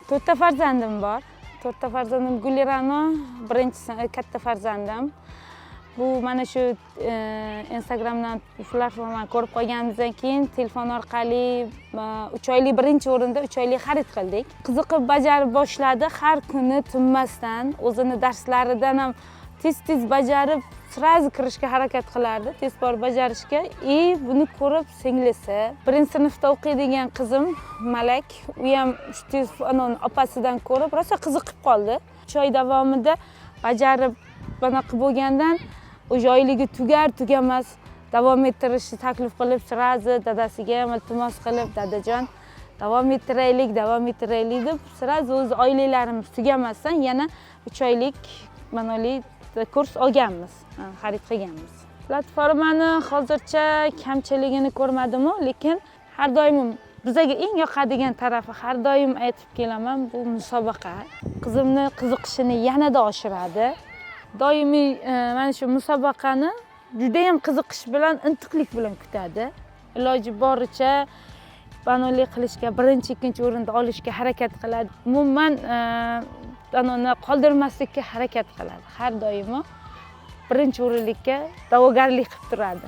To'rtta farzandim bor. To'rtta farzandim Gulirano, birinchisi katta farzandim. Bu mana shu Instagramdan platformani ko'rib qolganimizdan keyin telefon orqali 3 oylik birinchi o'rinda 3 oylik xarid qildik. Qiziqib bajarib boshladi. Har kuni tinmasdan o'zini darslaridan ham tez bajarib, sразу kirishga harakat qilardi, tez borib bajarishga. Buni ko'rib singlisi, birinchi sinfda o'qiydigan qizim Malak, u ham shu telefonni opasidan ko'rib rosa qiziqib qoldi. 3 oy davomida bajarib bunaqa bo'lgandan o'sha oyligi tugamas davom ettirishni taklif qilib, sразу dadasiga iltimos qilib, dadajon davom ettiraylik deb, sразу o'z oyliklarimiz tugamasdan yana 3 oylik manoli kurs olganmiz, xarid qilganmiz. Platformani hozircha kamchiligini ko'rmadim-u, lekin har doim bizga eng yoqadigan tarafi har doim aytib kelaman, bu musobaqa. Qizimni qiziqishini yanada oshiradi. Doimiy mana shu musobaqani juda ham qiziqish bilan, intiqlik bilan kutadi. Iloji boricha banolik qilishga, birinchi, ikkinchi o'rinda olishga harakat qiladi. Umuman anoni qoldirmaslikka harakat qiladi. Har doim birinchi o'rinlikka da'vogarlik qilib turadi.